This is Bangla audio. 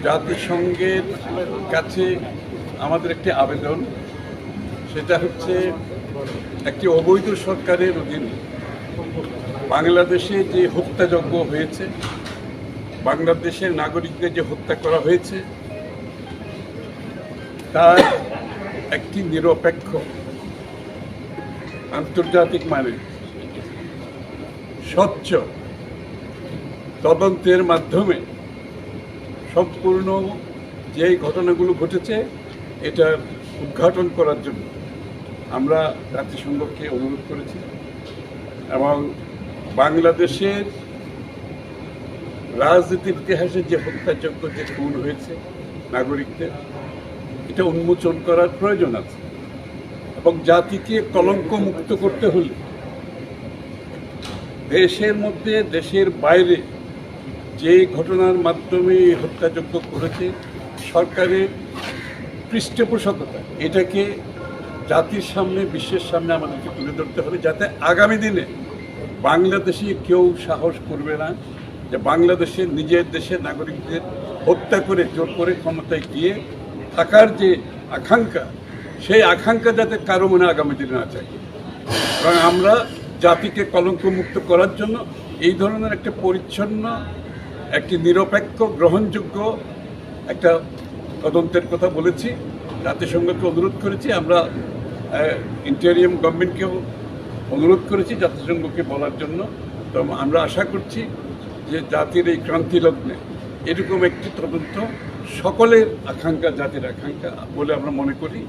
জাতিসংঘের কাছে আমাদের একটি আবেদন, সেটা হচ্ছে একটি অবৈধ সরকারের অধীনে বাংলাদেশে যে হত্যাযজ্ঞ হয়েছে, বাংলাদেশের নাগরিকদের যে হত্যা করা হয়েছে, তার একটি নিরপেক্ষ আন্তর্জাতিক মানের স্বচ্ছ তদন্তের মাধ্যমে সম্পূর্ণ যে ঘটনাগুলো ঘটেছে এটার উদ্ঘাটন করার জন্য আমরা জাতিসংঘকে অনুরোধ করেছি এবং বাংলাদেশের রাজনীতির ইতিহাসে যে হত্যাযজ্ঞ যে খুন হয়েছে নাগরিকদের, এটা উন্মোচন করার প্রয়োজন আছে এবং জাতিকে কলঙ্ক মুক্ত করতে হলে দেশের মধ্যে দেশের বাইরে যে ঘটনার মাধ্যমে হত্যাযজ্ঞ করেছে সরকারের পৃষ্ঠপোষকতা, এটাকে জাতির সামনে বিশ্বের সামনে আমাদেরকে তুলে ধরতে হবে, যাতে আগামী দিনে বাংলাদেশে কেউ সাহস করবে না যে বাংলাদেশের নিজের দেশের নাগরিকদের হত্যা করে জোর করে ক্ষমতায় গিয়ে থাকার যে আকাঙ্ক্ষা, সেই আকাঙ্ক্ষা যাতে কারো মনে আগামী দিনে না চাই। কারণ আমরা জাতিকে কলঙ্কমুক্ত করার জন্য এই ধরনের একটা পরিচ্ছন্ন, একটি নিরপেক্ষ, গ্রহণযোগ্য একটা তদন্তের কথা বলেছি, জাতিসংঘকে অনুরোধ করেছি, আমরা ইন্টারিয়াম গভর্নমেন্টকেও অনুরোধ করেছি জাতিসংঘকে বলার জন্য। তো আমরা আশা করছি যে জাতির এই ক্রান্তি লগ্নে এরকম একটি তদন্ত সকলের আকাঙ্ক্ষা, জাতির আকাঙ্ক্ষা বলে আমরা মনে করি।